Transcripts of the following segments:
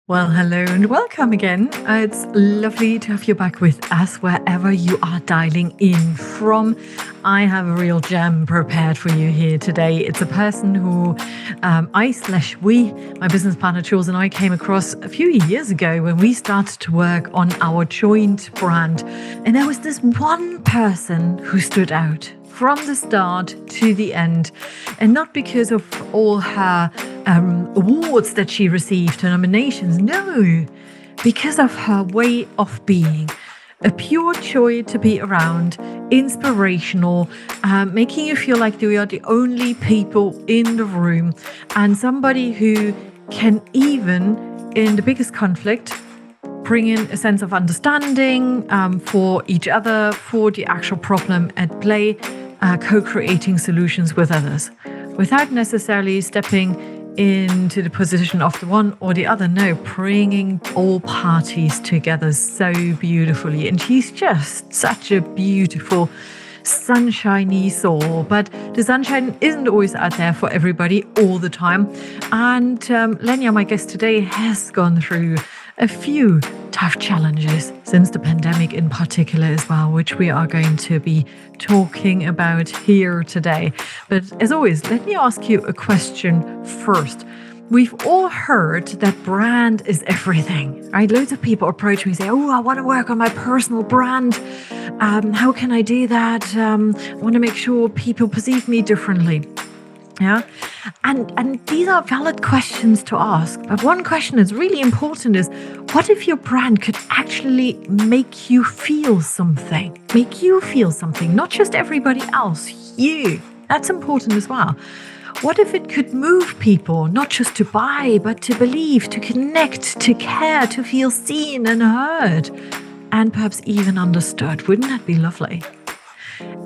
Well, hello and welcome again. It's lovely to have you back with us wherever you are dialing in from. I have a real gem prepared for you here today. It's a person who we, my business partner Jules and I came across a few years ago when we started to work on our joint brand. And there was this one person who stood out from the start to the end, and not because of all her awards that she received, her nominations, no, because of her way of being. A pure joy to be around, inspirational, making you feel like we are the only people in the room, and somebody who can, even in the biggest conflict, bring in a sense of understanding for each other, for the actual problem at play, co-creating solutions with others without necessarily stepping into the position of the one or the other. No, bringing all parties together so beautifully. And she's just such a beautiful, sunshiny soul. But the sunshine isn't always out there for everybody all the time. And Lenya, my guest today, has gone through a few tough challenges since the pandemic in particular as well, which we are going to be talking about here today. But as always, let me ask you a question first. We've all heard that brand is everything, right? Loads of people approach me and say, oh, I want to work on my personal brand. How can I do that? I want to make sure people perceive me differently. Yeah. And these are valid questions to ask. But one question that's really important is, what if your brand could actually make you feel something? Make you feel something, not just everybody else, you. That's important as well. What if it could move people, not just to buy, but to believe, to connect, to care, to feel seen and heard, and perhaps even understood? Wouldn't that be lovely?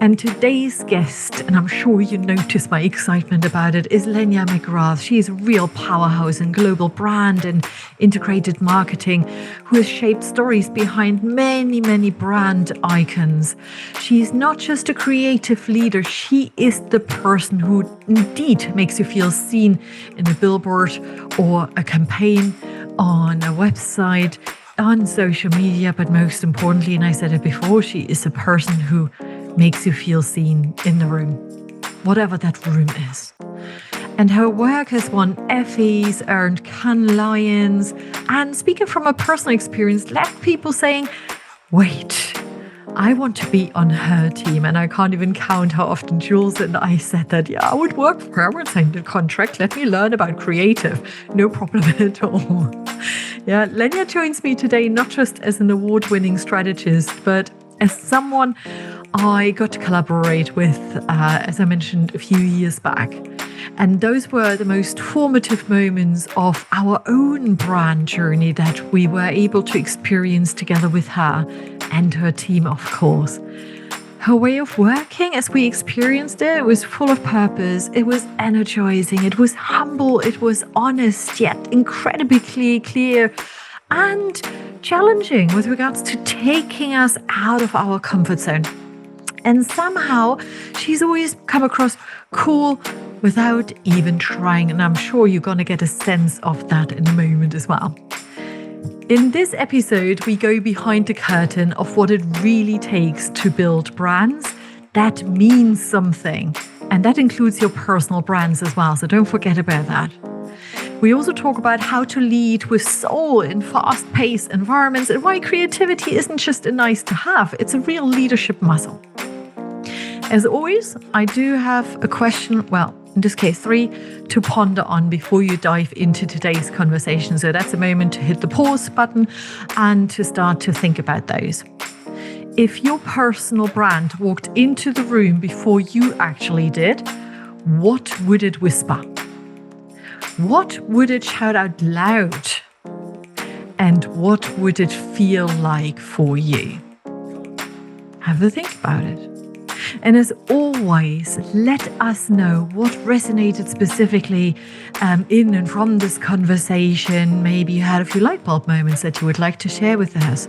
And today's guest, and I'm sure you notice my excitement about it, is Lenya McGrath. She's a real powerhouse in global brand and integrated marketing, who has shaped stories behind many, many brand icons. She's not just a creative leader, she is the person who indeed makes you feel seen in a billboard or a campaign, on a website, on social media, but most importantly, and I said it before, she is a person who makes you feel seen in the room, whatever that room is. And her work has won Effies, earned Cannes Lions, and speaking from a personal experience, left people saying, wait, I want to be on her team. And I can't even count how often Jules and I said that, yeah, I would work for her, I would sign the contract, let me learn about creative, no problem at all. Yeah, Lenya joins me today not just as an award-winning strategist, but as someone I got to collaborate with, as I mentioned, a few years back. And those were the most formative moments of our own brand journey that we were able to experience together with her and her team, of course. Her way of working, as we experienced it, was full of purpose. It was energizing. It was humble. It was honest, yet incredibly clear and challenging with regards to taking us out of our comfort zone. And somehow she's always come across cool without even trying. And I'm sure you're going to get a sense of that in a moment as well. In this episode, we go behind the curtain of what it really takes to build brands that mean something. And that includes your personal brands as well. So don't forget about that. We also talk about how to lead with soul in fast-paced environments and why creativity isn't just a nice to have, it's a real leadership muscle. As always, I do have a question, well, in this case 3, to ponder on before you dive into today's conversation. So that's a moment to hit the pause button and to start to think about those. If your personal brand walked into the room before you actually did, what would it whisper? What would it shout out loud? And what would it feel like for you? Have a think about it. And as always, let us know what resonated specifically in and from this conversation. Maybe you had a few light bulb moments that you would like to share with us.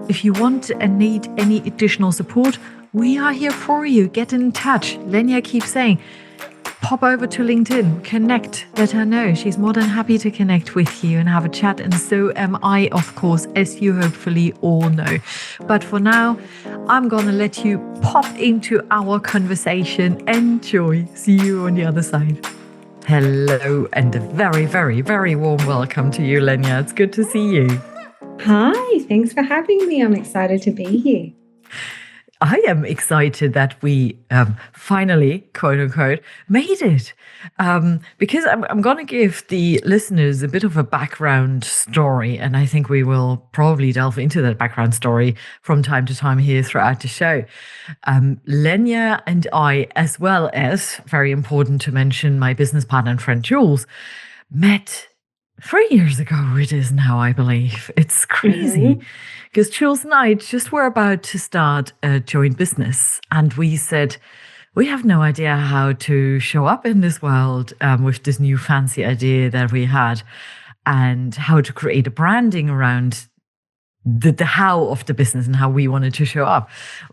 If you want and need any additional support, we are here for you. Get in touch. Lenya keeps saying, pop over to LinkedIn, connect, let her know. She's more than happy to connect with you and have a chat. And so am I, of course, as you hopefully all know. But for now, I'm going to let you pop into our conversation. Enjoy. See you on the other side. Hello, and a very, very, very warm welcome to you, Lenya. It's good to see you. Hi, thanks for having me. I'm excited to be here. I am excited that we finally, quote unquote, made it. Because I'm going to give the listeners a bit of a background story. And I think we will probably delve into that background story from time to time here throughout the show. Lenya and I, as well as, very important to mention, my business partner and friend Jules, met 3 years ago it is now, I believe. It's crazy because Jules and I just were about to start a joint business, and we said we have no idea how to show up in this world with this new fancy idea that we had, and how to create a branding around the how of the business and how we wanted to show up.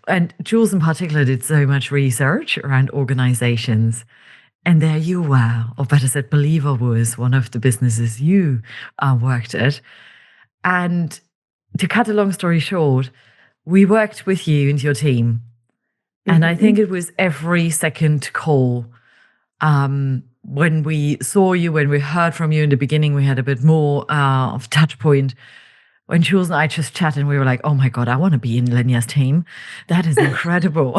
And Jules in particular did so much research around organizations. And there you were, or better said, Believer was one of the businesses you worked at. And to cut a long story short, we worked with you and your team. And I think it was every second call. When we saw you, when we heard from you in the beginning, we had a bit more of touch point. When Jules and I just chatted, and we were like, oh my God, I want to be in Lenya's team. That is incredible.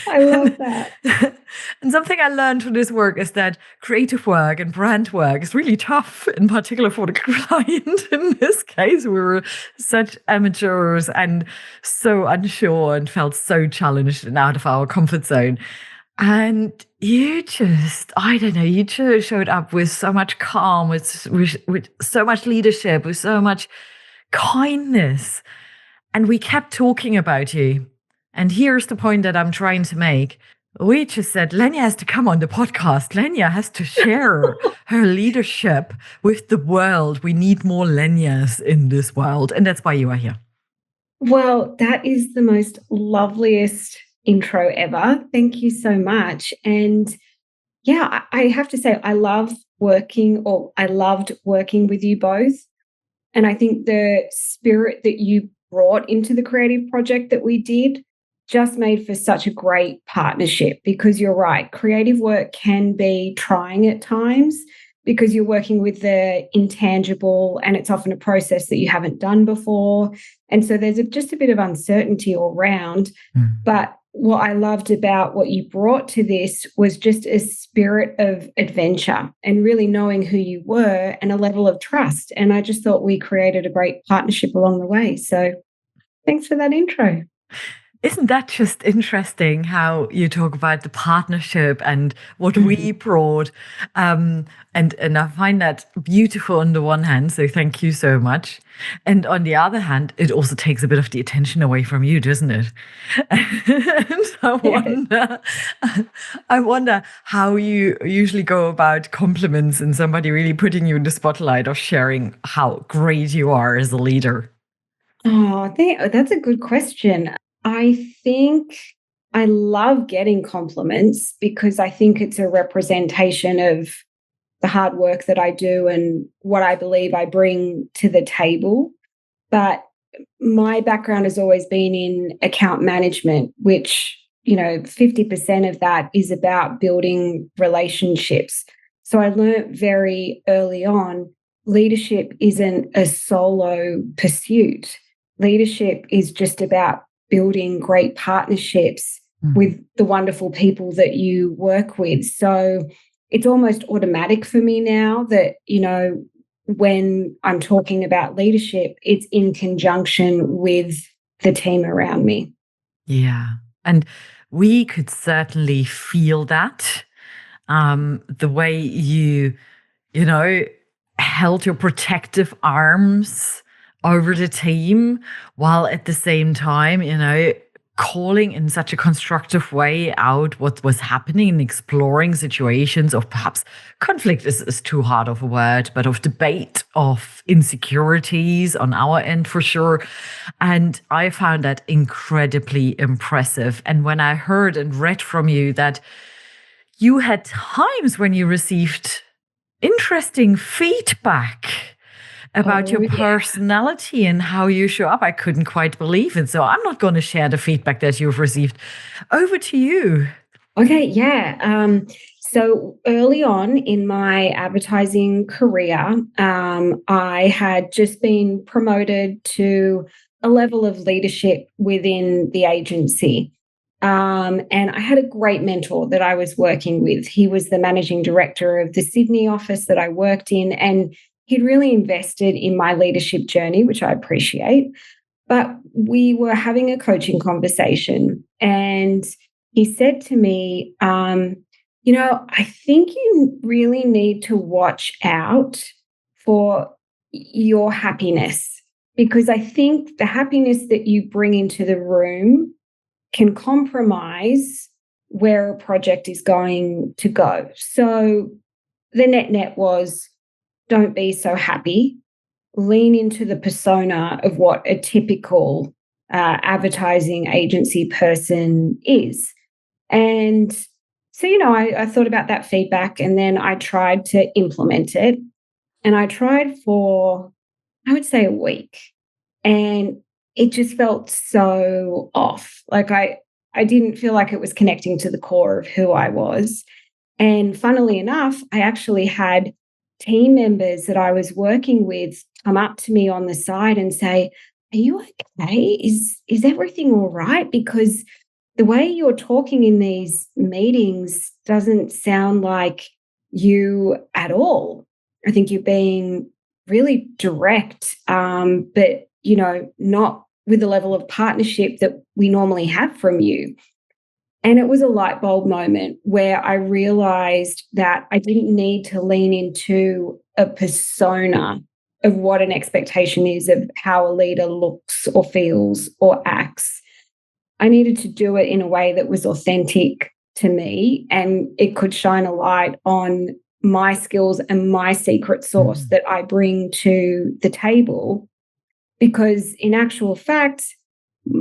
I love that. And something I learned from this work is that creative work and brand work is really tough, in particular for the client. In this case, we were such amateurs and so unsure and felt so challenged and out of our comfort zone. And you just, I don't know, you just showed up with so much calm, with so much leadership, with so much kindness. And we kept talking about you. And here's the point that I'm trying to make. We just said, Lenya has to come on the podcast. Lenya has to share her leadership with the world. We need more Lenyas in this world. And that's why you are here. Well, that is the most loveliest intro ever. Thank you so much. And yeah, I have to say, I loved working with you both. And I think the spirit that you brought into the creative project that we did just made for such a great partnership, because you're right, creative work can be trying at times because you're working with the intangible and it's often a process that you haven't done before. And so there's just a bit of uncertainty all around. But what I loved about what you brought to this was just a spirit of adventure and really knowing who you were and a level of trust. And I just thought we created a great partnership along the way. So thanks for that intro. Isn't that just interesting how you talk about the partnership and what we brought? And I find that beautiful on the one hand, so thank you so much. And on the other hand, it also takes a bit of the attention away from you, doesn't it? And I wonder how you usually go about compliments and somebody really putting you in the spotlight of sharing how great you are as a leader. Oh, that's a good question. I think I love getting compliments because I think it's a representation of the hard work that I do and what I believe I bring to the table. But my background has always been in account management, which, 50% of that is about building relationships. So I learned very early on, leadership isn't a solo pursuit. Leadership is just about building great partnerships with the wonderful people that you work with. So it's almost automatic for me now that, when I'm talking about leadership, it's in conjunction with the team around me. Yeah. And we could certainly feel that. The way you held your protective arms over the team, while at the same time, calling in such a constructive way out what was happening and exploring situations of perhaps conflict is too hard of a word, but of debate, of insecurities on our end for sure. And I found that incredibly impressive. And when I heard and read from you that you had times when you received interesting feedback about your Oh, yeah. personality and how you show up. I couldn't quite believe it. So I'm not going to share the feedback that you've received. Over to you. Okay, yeah. So early on in my advertising career, I had just been promoted to a level of leadership within the agency. And I had a great mentor that I was working with. He was the managing director of the Sydney office that I worked in, and he'd really invested in my leadership journey, which I appreciate. But we were having a coaching conversation, and he said to me, I think you really need to watch out for your happiness, because I think the happiness that you bring into the room can compromise where a project is going to go. So the net was, don't be so happy, lean into the persona of what a typical advertising agency person is. And so, I thought about that feedback, and then I tried to implement it. And I tried for, I would say, a week. And it just felt so off. Like I didn't feel like it was connecting to the core of who I was. And funnily enough, I actually had team members that I was working with come up to me on the side and say, "Are you okay? Is everything all right? Because the way you're talking in these meetings doesn't sound like you at all. I think you're being really direct, but not with the level of partnership that we normally have from you." And it was a light bulb moment where I realized that I didn't need to lean into a persona of what an expectation is of how a leader looks or feels or acts. I needed to do it in a way that was authentic to me, and it could shine a light on my skills and my secret sauce Mm. that I bring to the table. Because in actual fact,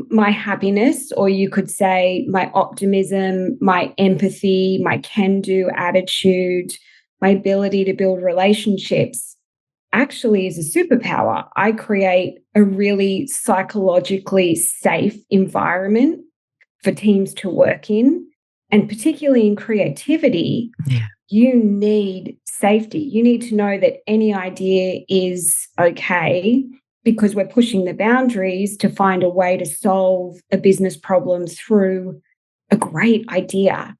my happiness, or you could say my optimism, my empathy, my can do attitude, my ability to build relationships actually is a superpower. I create a really psychologically safe environment for teams to work in. And particularly in creativity, Yeah. you need safety. You need to know that any idea is okay, because we're pushing the boundaries to find a way to solve a business problem through a great idea.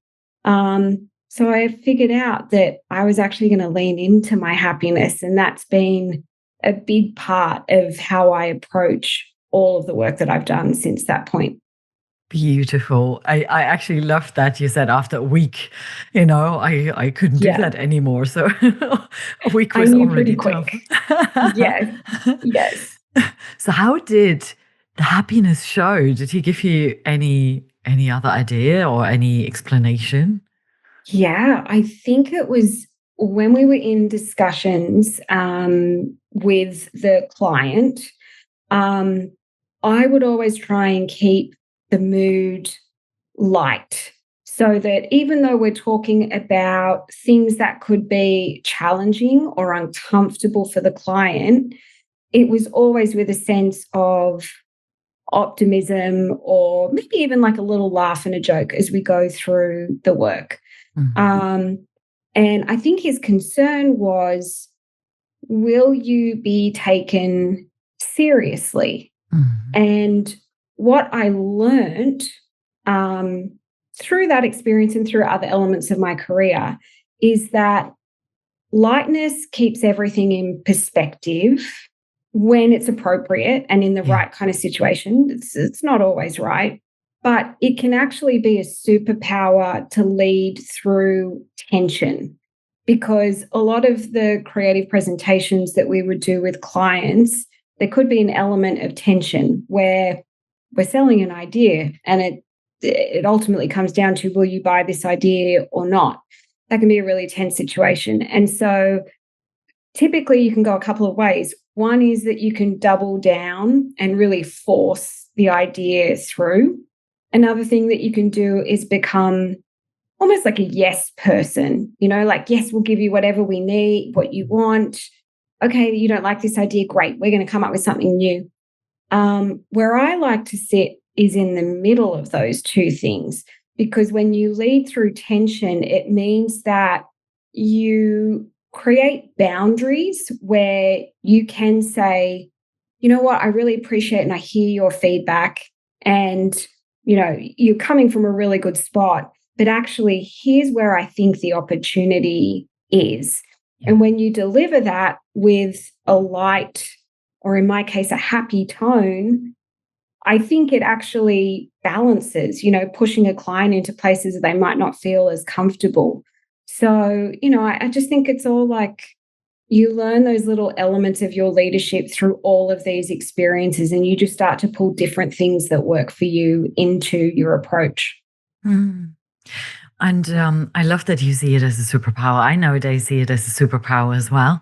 So I figured out that I was actually going to lean into my happiness, and that's been a big part of how I approach all of the work that I've done since that point. Beautiful. I actually loved that you said after a week, I couldn't do Yeah, that anymore. So a week I was knew pretty already quick. tough. Yes, yes. So how did the happiness show? Did he give you any other idea or any explanation? Yeah, I think it was when we were in discussions with the client. um, I would always try and keep the mood light, so that even though we're talking about things that could be challenging or uncomfortable for the client, it was always with a sense of optimism, or maybe even like a little laugh and a joke as we go through the work. Mhm. Um, and I think his concern was, will you be taken seriously? Mhm. And what I learned um, through that experience and through other elements of my career is that lightness keeps everything in perspective when it's appropriate and in the Yeah. right kind of situation. It's not always right, but it can actually be a superpower to lead through tension. Because a lot of the creative presentations that we would do with clients, there could be an element of tension where we're selling an idea, and it ultimately comes down to, will you buy this idea or not? That can be a really tense situation. And so typically you can go a couple of ways. One is that you can double down and really force the idea through. Another thing that you can do is become almost like a yes person, like, yes, we'll give you whatever we need, what you want. Okay, you don't like this idea. Great. We're going to come up with something new. Where I like to sit is in the middle of those two things, because when you lead through tension, it means that you create boundaries where you can say, you know what, I really appreciate and I hear your feedback, and you're coming from a really good spot, but actually here's where I think the opportunity is. Yeah. And when you deliver that with a light, or in my case, a happy tone, I think it actually balances, pushing a client into places that they might not feel as comfortable. So, I just think it's all like, you learn those little elements of your leadership through all of these experiences, and you just start to pull different things that work for you into your approach. Mm. And I love that you see it as a superpower. I nowadays see it as a superpower as well.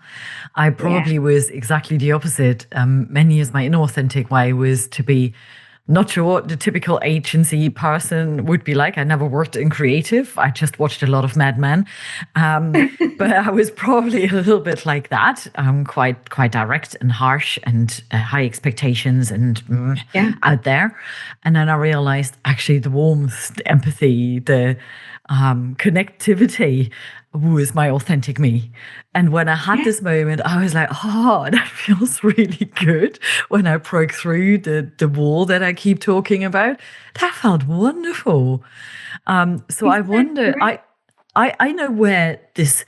I probably was exactly the opposite. Many years, my inauthentic way was to be not sure what the typical agency person would be like. I never worked in creative. I just watched a lot of Mad Men. But I was probably a little bit like that, quite direct and harsh, and high expectations and out there. And then I realized actually the warmth, the empathy, the connectivity was my authentic me. And when I had this moment, I was like, oh, that feels really good. When I broke through the wall that I keep talking about, that felt wonderful. So I wonder, I know where this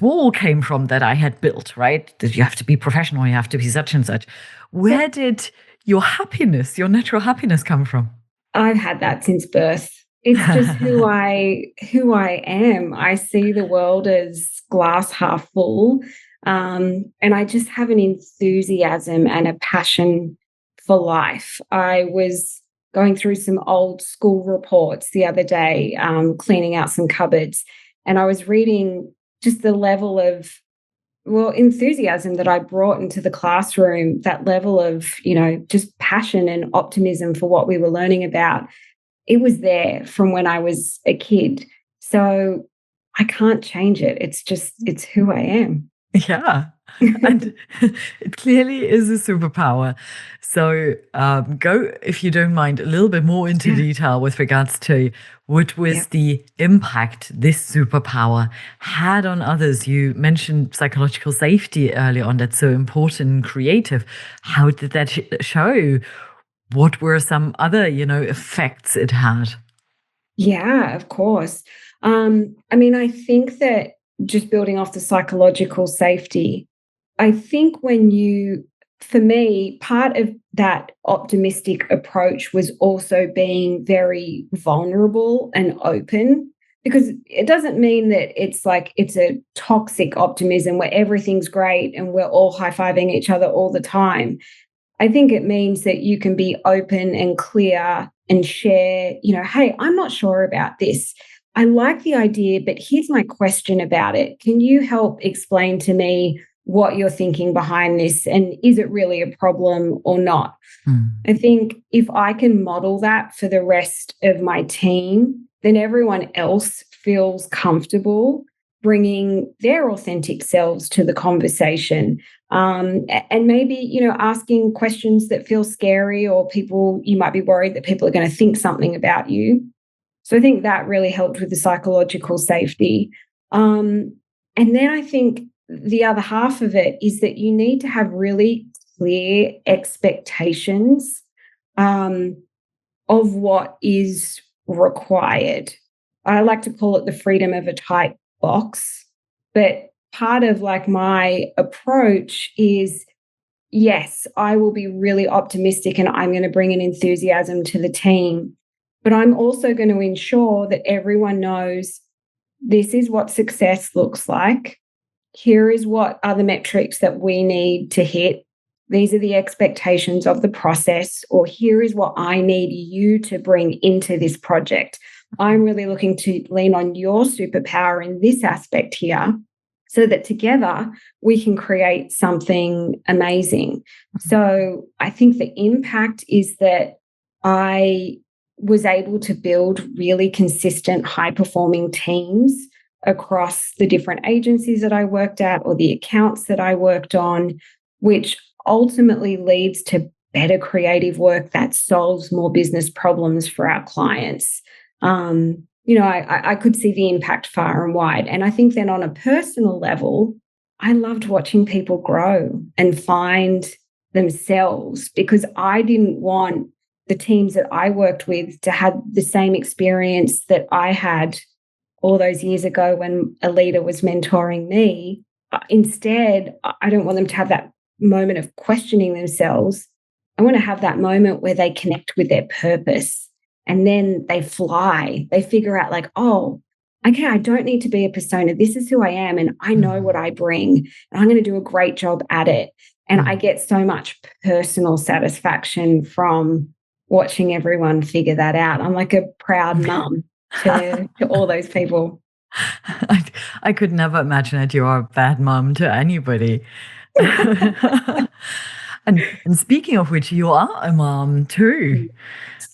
wall came from that I had built, right? That you have to be professional, you have to be such and such. Where did your happiness, your natural happiness come from? I've had that since birth. It's just who I am. I see the world as glass half full. And I just have an enthusiasm and a passion for life. I was going through some old school reports the other day, cleaning out some cupboards, and I was reading just the level of enthusiasm that I brought into the classroom, that level of, just passion and optimism for what we were learning about. It was there from when I was a kid. So I can't change it. It's who I am. Yeah. And it clearly is a superpower. So go, if you don't mind, a little bit more into detail with regards to what was the impact this superpower had on others. You mentioned psychological safety early on. That's so important and creative. How did that show? What were some other, effects it had? Yeah, of course. I think that, just building off the psychological safety, I think for me, part of that optimistic approach was also being very vulnerable and open, because it doesn't mean that it's a toxic optimism where everything's great and we're all high-fiving each other all the time. I think it means that you can be open and clear and share, hey, I'm not sure about this. I like the idea, but here's my question about it. Can you help explain to me what you're thinking behind this? And is it really a problem or not? I think if I can model that for the rest of my team, then everyone else feels comfortable bringing their authentic selves to the conversation. And maybe, asking questions that feel scary, or you might be worried that people are going to think something about you. So I think that really helped with the psychological safety. And then I think the other half of it is that you need to have really clear expectations of what is required. I like to call it the freedom of a tight box. But part of my approach is, yes, I will be really optimistic and I'm going to bring an enthusiasm to the team. But I'm also going to ensure that everyone knows this is what success looks like. Here is what are the metrics that we need to hit. These are the expectations of the process, or here is what I need you to bring into this project. I'm really looking to lean on your superpower in this aspect here, so that together we can create something amazing. So I think the impact is that I was able to build really consistent, high-performing teams across the different agencies that I worked at or the accounts that I worked on, which ultimately leads to better creative work that solves more business problems for our clients. I could see the impact far and wide. And I think then on a personal level, I loved watching people grow and find themselves, because I didn't want the teams that I worked with to have the same experience that I had all those years ago when a leader was mentoring me. Instead, I don't want them to have that moment of questioning themselves. I want to have that moment where they connect with their purpose, and then they fly. They figure out like, oh, okay, I don't need to be a persona. This is who I am, and I know what I bring, and I'm going to do a great job at it. And I get so much personal satisfaction from watching everyone figure that out. I'm like a proud mum to all those people. I could never imagine that you are a bad mom to anybody. And speaking of which, you are a mom too.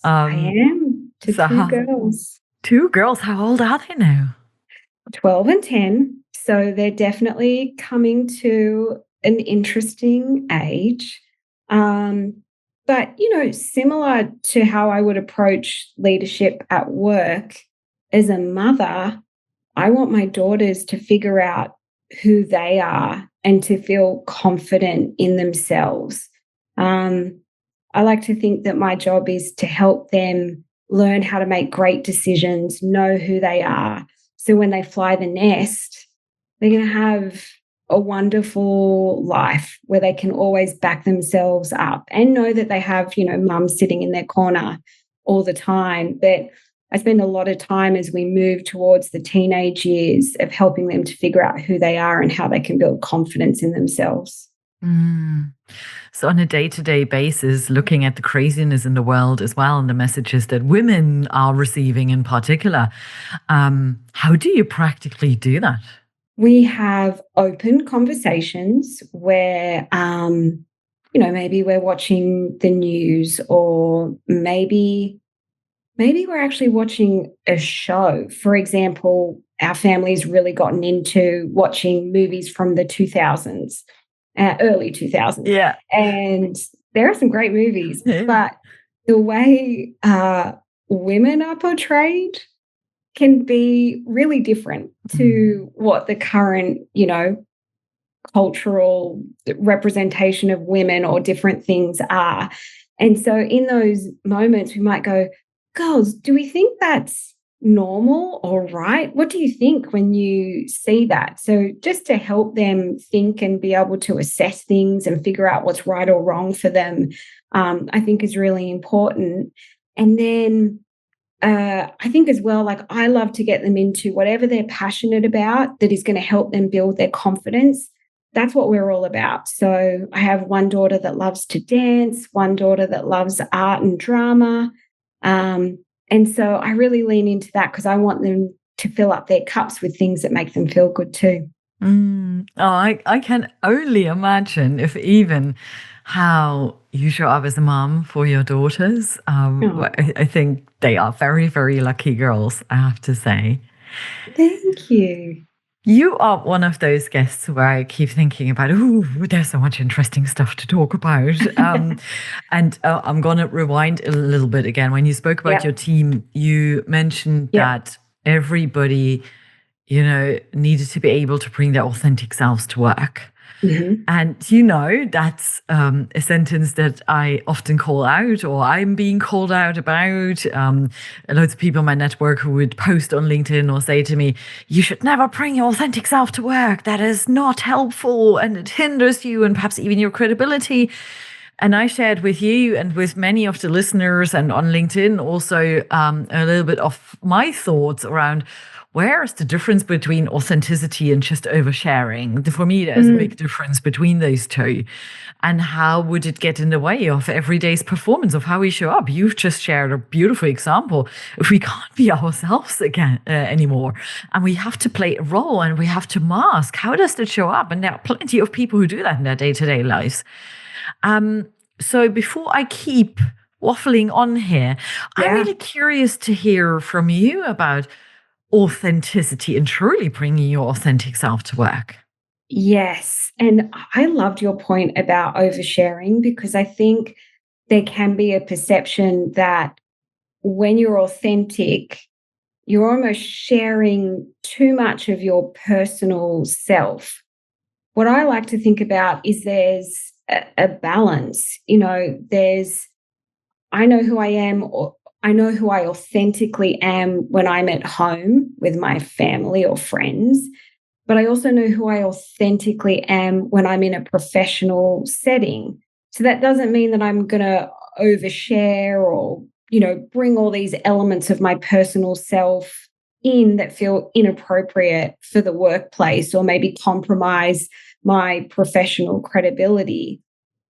I am, to so two girls. 2 girls. How old are they now? 12 and 10. So they're definitely coming to an interesting age. But, similar to how I would approach leadership at work, as a mother, I want my daughters to figure out who they are and to feel confident in themselves. I like to think that my job is to help them learn how to make great decisions, know who they are. So when they fly the nest, they're going to have a wonderful life where they can always back themselves up and know that they have, mum sitting in their corner all the time. But I spend a lot of time as we move towards the teenage years of helping them to figure out who they are and how they can build confidence in themselves. So on a day-to-day basis, looking at the craziness in the world as well, and the messages that women are receiving in particular, how do you practically do that? We have open conversations where, maybe we're watching the news, or maybe we're actually watching a show. For example, our family's really gotten into watching movies from the 2000s, early 2000s. Yeah. And there are some great movies, but the way women are portrayed can be really different to what the current, cultural representation of women or different things are. And so in those moments, we might go, girls, do we think that's normal or right? What do you think when you see that? So just to help them think and be able to assess things and figure out what's right or wrong for them, I think is really important. And then I think as well, like I love to get them into whatever they're passionate about that is going to help them build their confidence. That's what we're all about. So I have one daughter that loves to dance, one daughter that loves art and drama. And so I really lean into that because I want them to fill up their cups with things that make them feel good too. Oh, I can only imagine if even how you show up as a mom for your daughters. I think they are very, very lucky girls, I have to say. Thank you. You are one of those guests where I keep thinking about, there's so much interesting stuff to talk about. And I'm going to rewind a little bit again. When you spoke about your team, you mentioned that everybody, needed to be able to bring their authentic selves to work. Mm-hmm. And, that's a sentence that I often call out, or I'm being called out about. Loads of people in my network who would post on LinkedIn or say to me, you should never bring your authentic self to work. That is not helpful and it hinders you and perhaps even your credibility. And I shared with you and with many of the listeners and on LinkedIn also a little bit of my thoughts around where is the difference between authenticity and just oversharing? For me, there's a big difference between those two. And how would it get in the way of everyday's performance, of how we show up? You've just shared a beautiful example. If we can't be ourselves again anymore, and we have to play a role and we have to mask, how does it show up? And there are plenty of people who do that in their day-to-day lives. So before I keep waffling on here. I'm Yeah. really curious to hear from you about authenticity and truly bringing your authentic self to work. Yes. And I loved your point about oversharing because I think there can be a perception that when you're authentic, you're almost sharing too much of your personal self. What I like to think about is there's a balance. I know who I am, or I know who I authentically am when I'm at home with my family or friends, but I also know who I authentically am when I'm in a professional setting. So that doesn't mean that I'm going to overshare or, bring all these elements of my personal self in that feel inappropriate for the workplace or maybe compromise my professional credibility.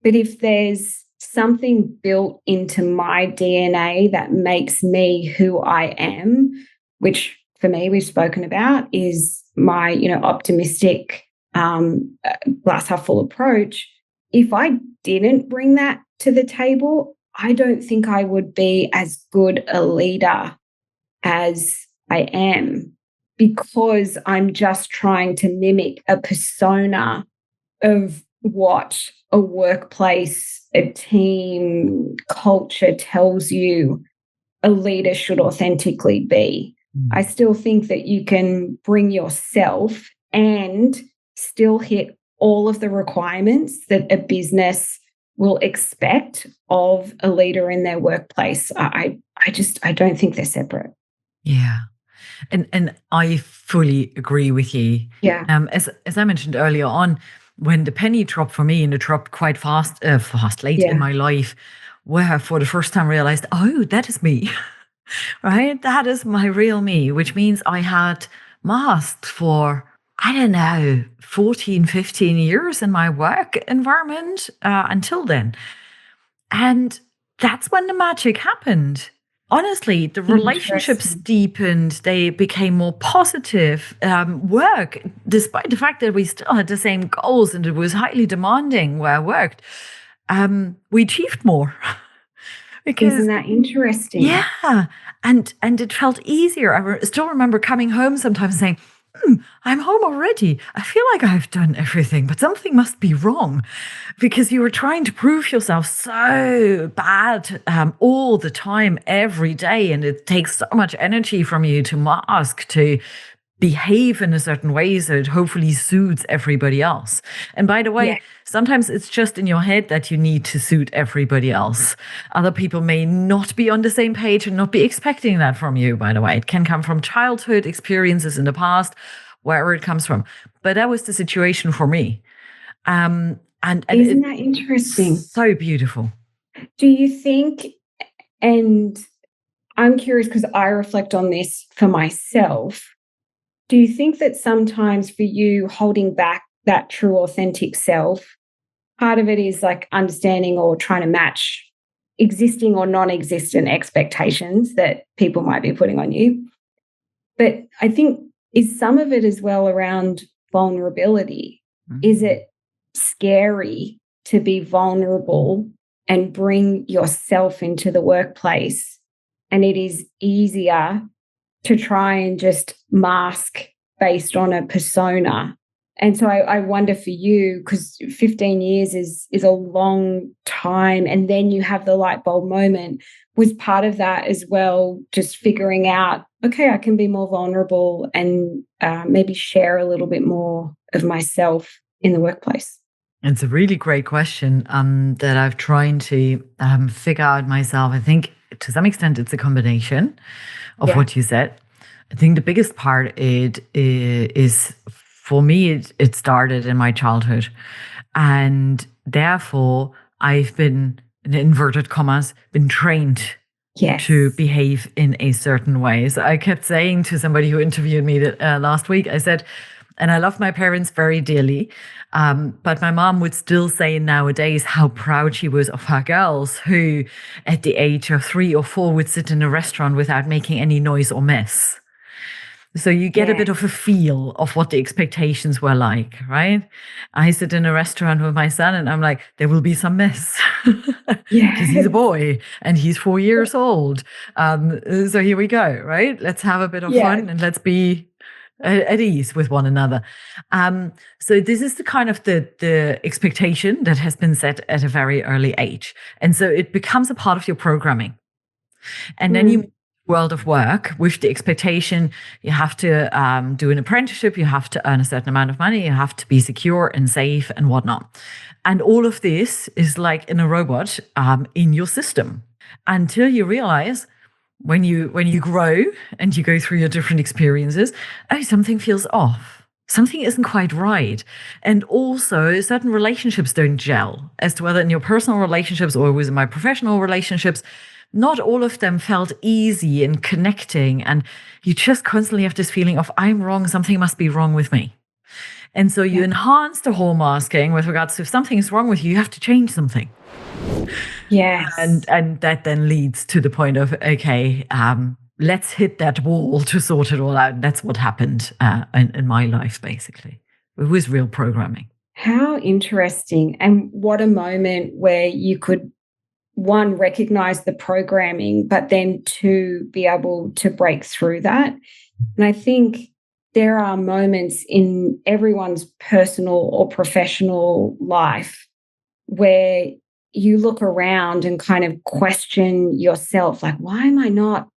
But if there's something built into my DNA that makes me who I am, which for me we've spoken about is my, optimistic, glass half full approach. If I didn't bring that to the table, I don't think I would be as good a leader as I am because I'm just trying to mimic a persona of what a workplace, a team, culture tells you a leader should authentically be. I still think that you can bring yourself and still hit all of the requirements that a business will expect of a leader in their workplace. I don't think they're separate. Yeah. And I fully agree with you. Yeah. As I mentioned earlier on, when the penny dropped for me, and it dropped quite fast late in Yeah. my life, where for the first time realized, oh, that is me, right? That is my real me, which means I had masked for, I don't know, 14, 15 years in my work environment until then. And that's when the magic happened. Honestly, the relationships Interesting. deepened, they became more positive. Work, despite the fact that we still had the same goals and it was highly demanding where I worked, we achieved more. Isn't Because that interesting? yeah, and it felt easier. Still remember coming home sometimes saying, I'm home already. I feel like I've done everything, but something must be wrong because you were trying to prove yourself so bad all the time, every day. And it takes so much energy from you to mask, to behave in a certain way so it hopefully suits everybody else. And by the Yeah. way, sometimes it's just in your head that you need to suit everybody else. Other people may not be on the same page and not be expecting that from you, by the way. It can come from childhood experiences in the past, wherever it comes from. But that was the situation for me. And Isn't it's that interesting? so beautiful. Do you think, and I'm curious because I reflect on this for myself, do you think that sometimes for you holding back that true authentic self, part of it is like understanding or trying to match existing or non-existent expectations that people might be putting on you? But I think is some of it as well around vulnerability. Is Mm. it scary to be vulnerable and bring yourself into the workplace? And it is easier to try and just mask based on a persona. And so I wonder for you, because 15 years is a long time, and then you have the light bulb moment. Was part of that as well, just figuring out, okay, I can be more vulnerable and maybe share a little bit more of myself in the workplace? It's a really great question that I've trying to figure out myself. I think to some extent it's a combination of Yeah. what you said. I think the biggest part is for me. It started in my childhood, and therefore I've been, in inverted commas, been trained to Yes. behave in a certain way. So I kept saying to somebody who interviewed me last week, I said, and I love my parents very dearly, but my mom would still say nowadays how proud she was of her girls who, at the age of 3 or 4, would sit in a restaurant without making any noise or mess. So you get a Yeah. bit of a feel of what the expectations were like, right? I sit in a restaurant with my son and I'm like, there will be some mess because he's a Yes. boy and he's 4 years old. So here we go, right? Let's have a bit of Yes. fun and let's be at ease with one another. So this is the kind of the expectation that has been set at a very early age. And so it becomes a part of your programming. And then you Mm. move to the world of work with the expectation you have to do an apprenticeship, you have to earn a certain amount of money, you have to be secure and safe and whatnot. And all of this is like in a robot in your system until you realize when you grow and you go through your different experiences, oh, something feels off. Something isn't quite right. And also, certain relationships don't gel as to whether in your personal relationships or within my professional relationships, not all of them felt easy and connecting. And you just constantly have this feeling of, I'm wrong, something must be wrong with me. And so you Yeah. enhance the whole masking with regards to if something is wrong with you, you have to change something. Yes. And that then leads to the point of, okay, let's hit that wall to sort it all out. That's what happened in my life, basically. It was real programming. How interesting. And what a moment where you could, one, recognize the programming, but then two, be able to break through that. And I think there are moments in everyone's personal or professional life where you look around and kind of question yourself, like, why am I not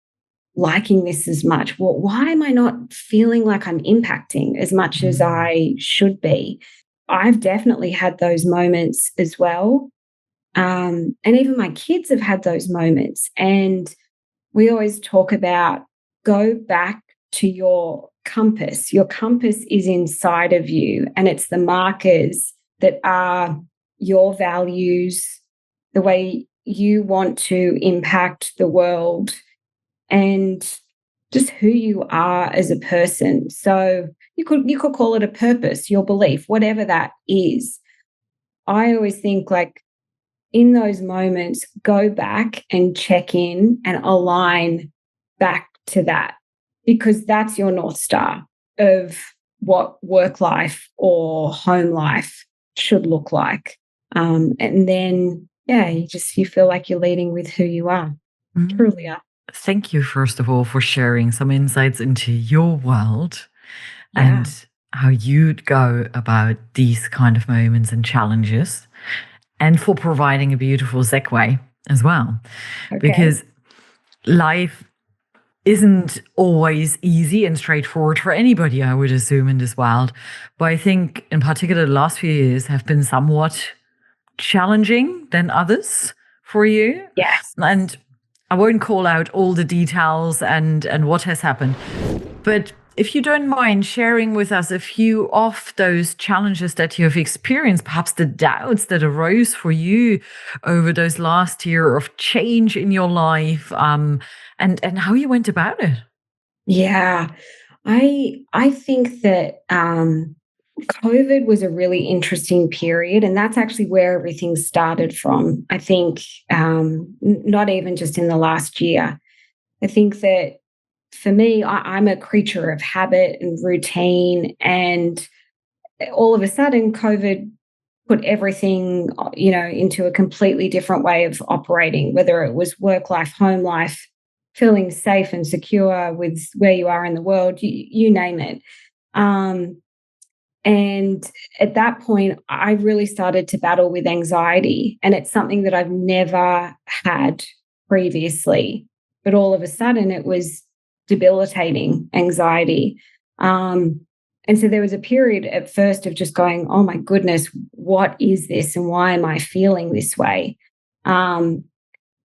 liking this as much? Well, why am I not feeling like I'm impacting as much as Mm. I should be? I've definitely had those moments as well. And even my kids have had those moments. And we always talk about go back to your compass. Your compass is inside of you, and it's the markers that are your values, the way you want to impact the world, and just who you are as a person. So you could call it a purpose, your belief, whatever that is. I always think like in those moments, go back and check in and align back to that because that's your North Star of what work life or home life should look like. And then, yeah, you feel like you're leading with who you are, truly Mm. are. Thank you, first of all, for sharing some insights into your world Yeah. and how you'd go about these kind of moments and challenges, and for providing a beautiful segue as well. Okay. Because life isn't always easy and straightforward for anybody, I would assume, in this world. But I think, in particular, the last few years have been somewhat challenging than others for you. Yes. And I won't call out all the details and what has happened, but if you don't mind sharing with us a few of those challenges that you have experienced, perhaps the doubts that arose for you over those last year of change in your life, and how you went about it. Yeah. I think that COVID was a really interesting period, and that's actually where everything started from. I think not even just in the last year. I think that for me, I'm a creature of habit and routine, and all of a sudden, COVID put everything, into a completely different way of operating. Whether it was work life, home life, feeling safe and secure with where you are in the world, you name it. Um, and at that point, I really started to battle with anxiety. And it's something that I've never had previously. But all of a sudden, it was debilitating anxiety. Um, and so there was a period at first of just going, oh my goodness, what is this? And why am I feeling this way? Um,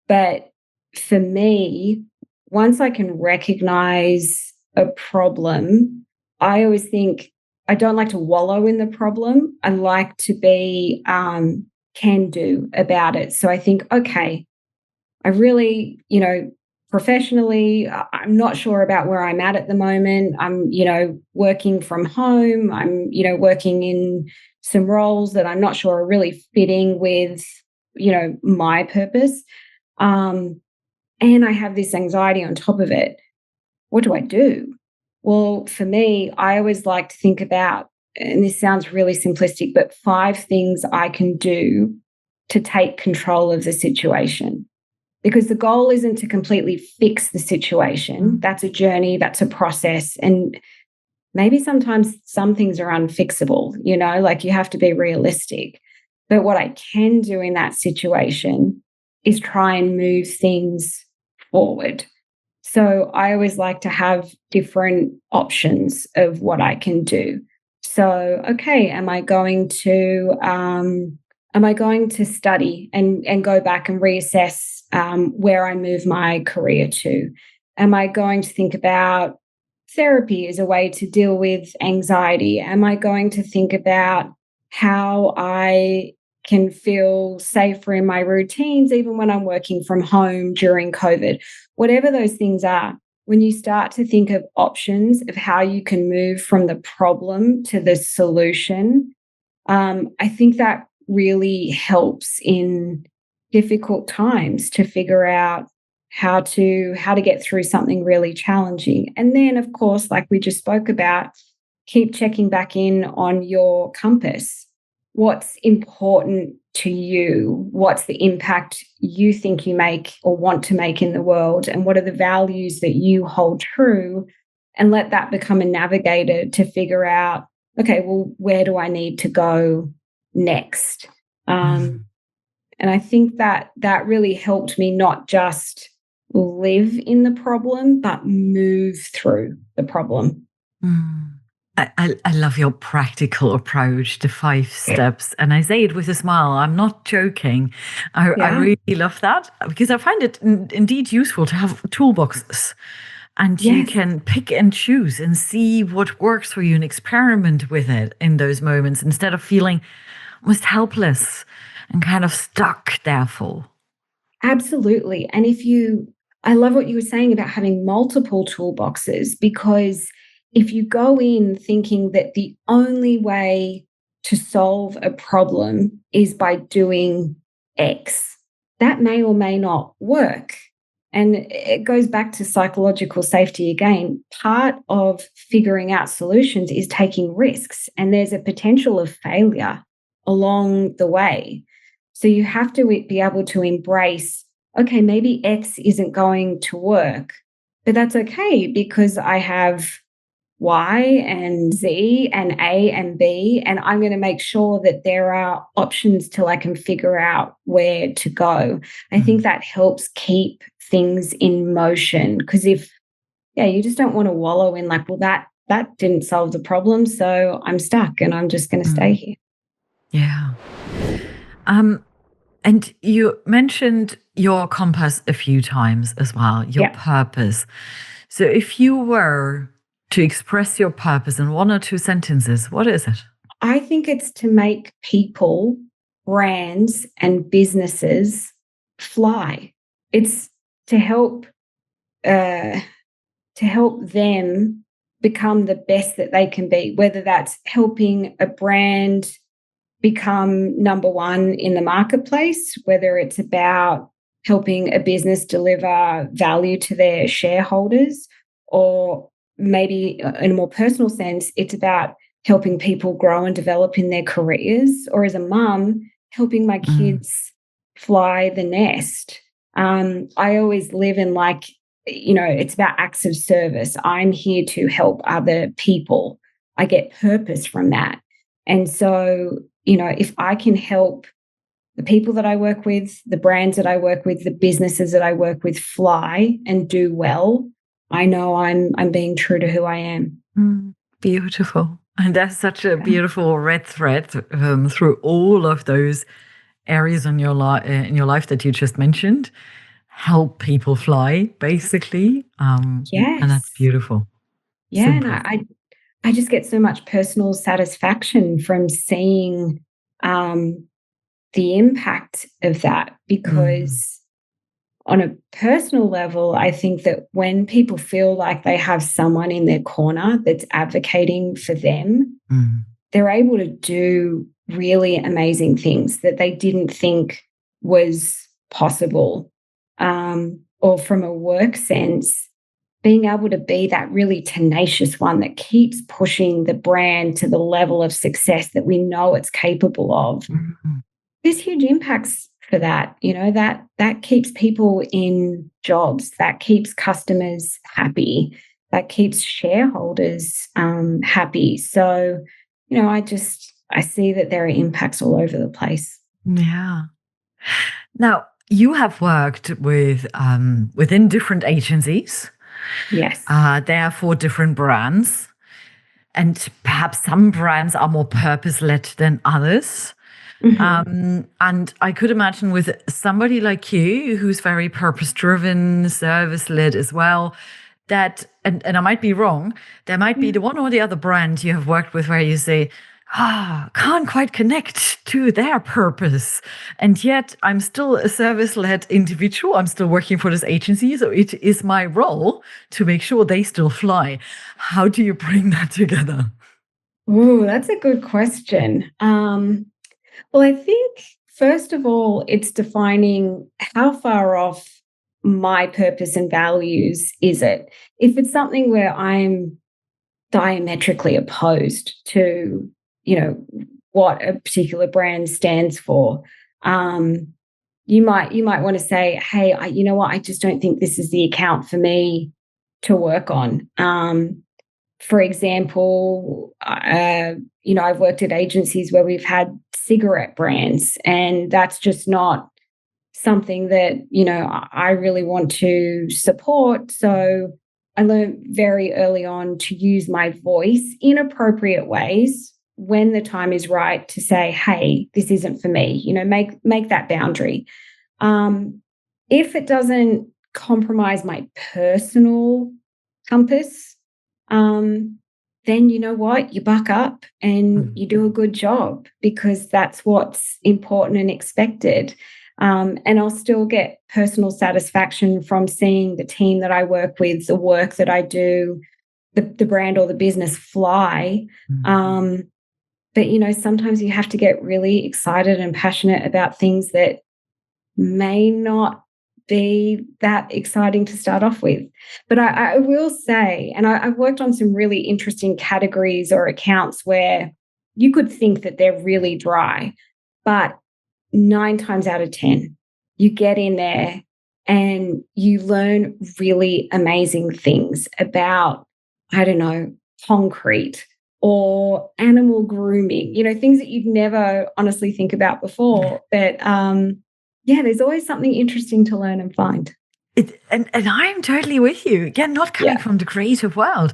but for me, once I can recognize a problem, I always think I don't like to wallow in the problem. I like to be can do about it. So I think, okay, I really, professionally, I'm not sure about where I'm at the moment. I'm, working from home. I'm, working in some roles that I'm not sure are really fitting with, my purpose. Um, and I have this anxiety on top of it. What do I do? Well, for me, I always like to think about, and this sounds really simplistic, but 5 things I can do to take control of the situation. Because the goal isn't to completely fix the situation. That's a journey, that's a process. And maybe sometimes some things are unfixable, like you have to be realistic. But what I can do in that situation is try and move things forward. So I always like to have different options of what I can do. So, okay, am I going to study and go back and reassess where I move my career to? Am I going to think about therapy as a way to deal with anxiety? Am I going to think about how I can feel safer in my routines, even when I'm working from home during COVID? Whatever those things are, when you start to think of options of how you can move from the problem to the solution, I think that really helps in difficult times to figure out how to get through something really challenging. And then, of course, like we just spoke about, keep checking back in on your compass. What's important to you? What's the impact you think you make or want to make in the world? And what are the values that you hold true? And let that become a navigator to figure out, okay, well, where do I need to go next? And I think that really helped me not just live in the problem, but move through the problem. I love your practical approach, the 5 steps. And I say it with a smile. I'm not joking. I really love that because I find it indeed useful to have toolboxes. And you can pick and choose and see what works for you and experiment with it in those moments instead of feeling almost helpless and kind of stuck, therefore. Absolutely. And I love what you were saying about having multiple toolboxes, because if you go in thinking that the only way to solve a problem is by doing X, that may or may not work. And it goes back to psychological safety again. Part of figuring out solutions is taking risks, and there's a potential of failure along the way. So you have to be able to embrace, okay, maybe X isn't going to work, but that's okay because I have Y and Z and A and B, and I'm going to make sure that there are options till I can figure out where to go. I think that helps keep things in motion, because you just don't want to wallow in like, well, that didn't solve the problem, so I'm stuck and I'm just going to stay here. Yeah. And you mentioned your compass a few times as well, your purpose. So if you were to express your purpose in 1 or 2 sentences, what is it? I think it's to make people, brands, and businesses fly. It's to help them become the best that they can be, whether that's helping a brand become number 1 in the marketplace, whether it's about helping a business deliver value to their shareholders, or maybe in a more personal sense, it's about helping people grow and develop in their careers, or as a mum, helping my kids fly the nest. I always live in it's about acts of service. I'm here to help other people. I get purpose from that. And so, if I can help the people that I work with, the brands that I work with, the businesses that I work with fly and do well, I know I'm being true to who I am. Beautiful. And that's such a beautiful red thread through all of those areas in your life that you just mentioned. Help people fly, basically. And that's beautiful. Yeah, and I just get so much personal satisfaction from seeing the impact of that, because on a personal level, I think that when people feel like they have someone in their corner that's advocating for them, they're able to do really amazing things that they didn't think was possible. Or from a work sense, being able to be that really tenacious one that keeps pushing the brand to the level of success that we know it's capable of. Mhm. There's huge impacts for that. That keeps people in jobs, that keeps customers happy, that keeps shareholders happy. So, I see that there are impacts all over the place. Yeah. Now, you have worked with within different agencies. Yes. Therefore, different brands. And perhaps some brands are more purpose led than others. Hmm. And I could imagine with somebody like you, who's very purpose driven, service led as well, that, and I might be wrong, there might be Yeah. the one or the other brand you have worked with where you say, can't quite connect to their purpose. And yet I'm still a service led individual. I'm still working for this agency. So it is my role to make sure they still fly. How do you bring that together? Ooh, that's a good question. Well, I think first of all, it's defining how far off my purpose and values is it. If it's something where I'm diametrically opposed to, what a particular brand stands for, um, you might want to say, hey, you know what, I just don't think this is the account for me to work on. For example, I've worked at agencies where we've had cigarette brands, and that's just not something that, I really want to support. So I learned very early on to use my voice in appropriate ways when the time is right to say, hey, this isn't for me, make that boundary. Um, if it doesn't compromise my personal compass, um, then you know what? You buck up and Mm. you do a good job, because that's what's important and expected. And I'll still get personal satisfaction from seeing the team that I work with, the work that I do, the brand or the business fly. Mm. Um, but, sometimes you have to get really excited and passionate about things that may not be that exciting to start off with. But I will say, and I've worked on some really interesting categories or accounts where you could think that they're really dry, but 9 times out of 10, you get in there and you learn really amazing things about, I don't know, concrete or animal grooming, things that you'd never honestly think about before. But yeah, there's always something interesting to learn and find. And I'm totally with you. Again, not coming Yeah. from the creative world,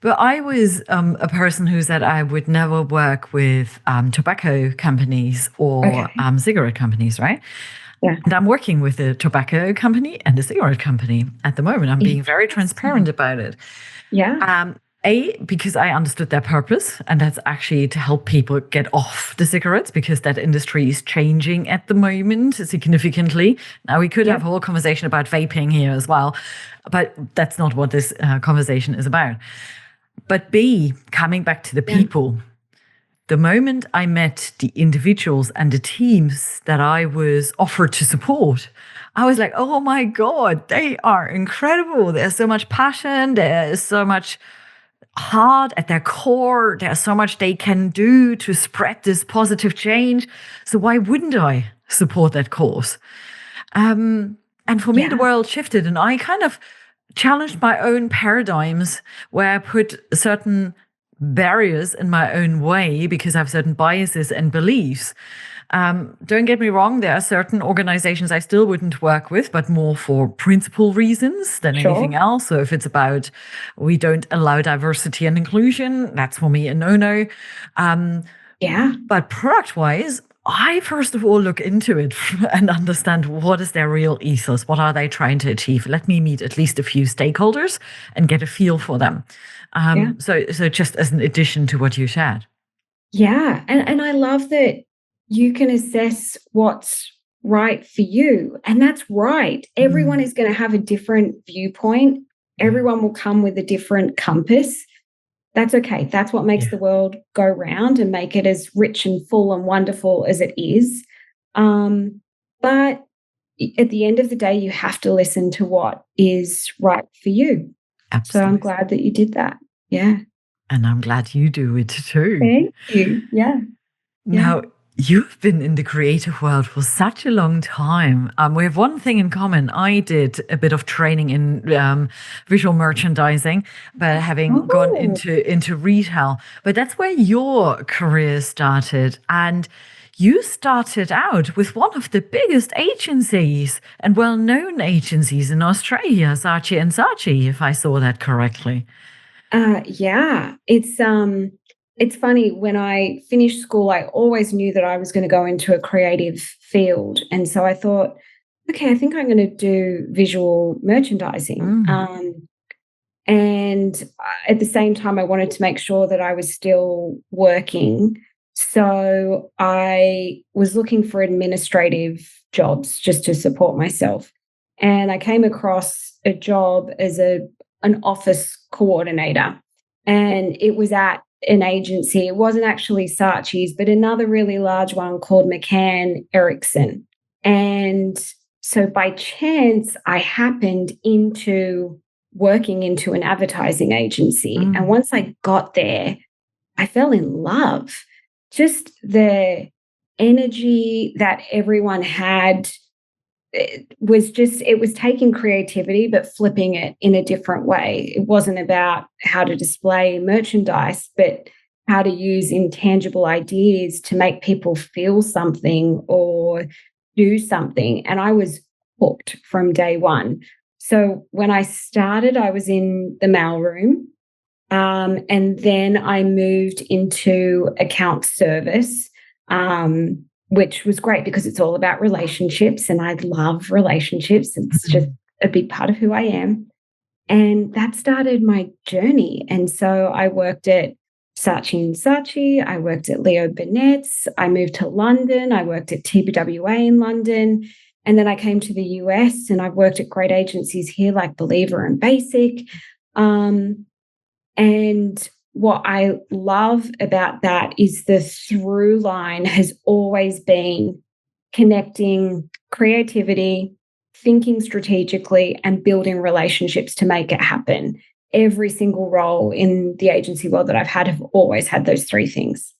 but I was a person who said I would never work with tobacco companies or Okay. cigarette companies, right? Yeah. And I'm working with a tobacco company and a cigarette company at the moment. I'm being very transparent Interesting. about it. Yeah. Because I understood their purpose, and that's actually to help people get off the cigarettes, because that industry is changing at the moment significantly. Now, we could have Yep. a whole conversation about vaping here as well, but that's not what this conversation is about. But B, coming back to the Yeah. people, the moment I met the individuals and the teams that I was offered to support, I was like, oh my God, they are incredible. There's so much passion. There's so much heart at their core. There's so much they can do to spread this positive change. So why wouldn't I support that cause? And for me, the Yeah. world shifted, and I kind of challenged my own paradigms where I put certain barriers in my own way because I have certain biases and beliefs. Don't get me wrong, there are certain organizations I still wouldn't work with, but more for principle reasons than anything Sure. else. So if it's about we don't allow diversity and inclusion, that's for me a no-no. Yeah. But product wise, I first of all look into it and understand what is their real ethos. What are they trying to achieve? Let me meet at least a few stakeholders and get a feel for them. Yeah. So just as an addition to what you shared. Yeah. And I love that you can assess what's right for you. And that's right. Everyone Mm, is going to have a different viewpoint. yeah, Everyone will come with a different compass. That's okay. That's what makes yeah. the world go round and make it as rich and full and wonderful as it is. But at the end of the day, you have to listen to what is right for you. So I'm Absolutely. glad that you did that. Yeah. And I'm glad you do it too. Thank you. Yeah. Yeah. Now, you've been in the creative world for such a long time. We have one thing in common. I did a bit of training in visual merchandising, but having gone Oh, into retail. But that's where your career started, and you started out with one of the biggest agencies and well-known agencies in Australia, Saatchi and Saatchi, if I saw that correctly. yeah. It's funny, when I finished school, I always knew that I was going to go into a creative field. And so I thought, okay, I think I'm going to do visual merchandising. Mm, And at the same time, I wanted to make sure that I was still working. So I was looking for administrative jobs just to support myself. And I came across a job as an office coordinator. And it was at an agency. It wasn't actually Saatchi's, but another really large one called McCann Erickson. And so by chance, I happened into working into an advertising agency. And mm, once I got there, I fell in love. Just the energy that everyone had, it was taking creativity, but flipping it in a different way. It wasn't about how to display merchandise, but how to use intangible ideas to make people feel something or do something. And I was hooked from day one. So when I started, I was in the mailroom. And then I moved into account service, which was great because it's all about relationships. And I love relationships. It's just mm, a big part of who I am. And that started my journey. And so I worked at Saatchi and Saatchi. I worked at Leo Burnett's. I moved to London. I worked at TBWA in London. And then I came to the US and I've worked at great agencies here like Believer and Basic. And what I love about that is the through line has always been connecting creativity, thinking strategically, and building relationships to make it happen. Every single role in the agency world that I've had have always had those three things.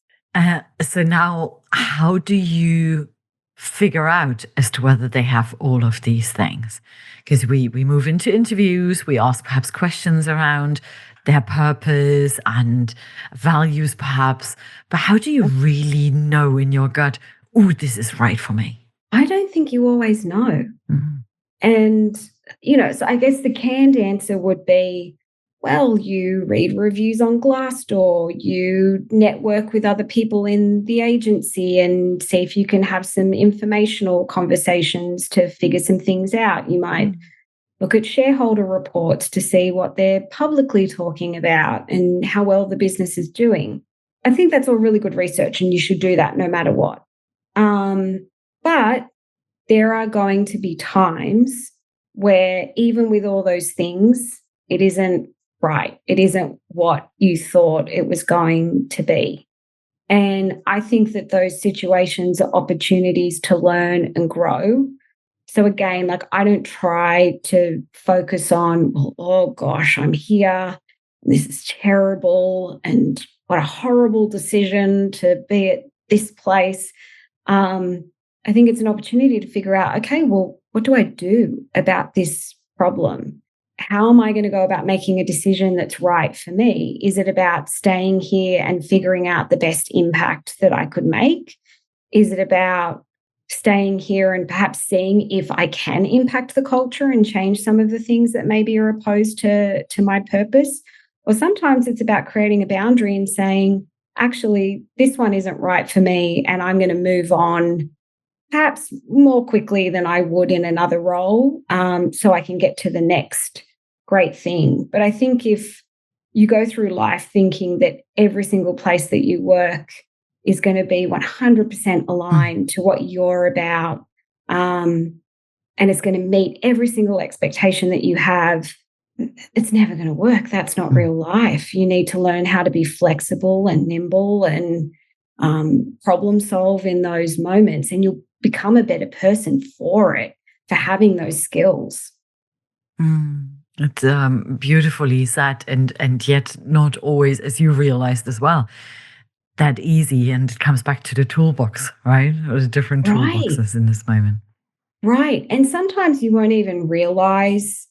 So now, how do you figure out as to whether they have all of these things? Because we move into interviews, we ask perhaps questions around their purpose and values, perhaps. But how do you really know in your gut, oh, this is right for me? I don't think you always know. Mhm. And, so I guess the canned answer would be, well, you read reviews on Glassdoor, you network with other people in the agency and see if you can have some informational conversations to figure some things out. You might Mm. look at shareholder reports to see what they're publicly talking about and how well the business is doing. I think that's all really good research, and you should do that no matter what. But there are going to be times where, even with all those things, it isn't right. It isn't what you thought it was going to be. And I think that those situations are opportunities to learn and grow. So again, like, I don't try to focus on, well, oh gosh, I'm here. This is terrible. And what a horrible decision to be at this place. Um, I think it's an opportunity to figure out, okay, well, what do I do about this problem? How am I going to go about making a decision that's right for me? Is it about staying here and figuring out the best impact that I could make? Is it about staying here and perhaps seeing if I can impact the culture and change some of the things that maybe are opposed to my purpose? Or sometimes it's about creating a boundary and saying, actually, this one isn't right for me, and I'm going to move on perhaps more quickly than I would in another role, so I can get to the next great thing. But I think if you go through life thinking that every single place that you work is going to be 100% Mm. aligned to what you're about, and it's going to meet every single expectation that you have, it's never going to work. That's not Mm. real life. You need to learn how to be flexible and nimble and problem solve in those moments, and you'll become a better person for it, for having those skills. Mm. It's beautifully said, and yet not always, as you realized as well, that easy. And it comes back to the toolbox, right? Or the different Right. toolboxes in this moment. Right. And sometimes you won't even realize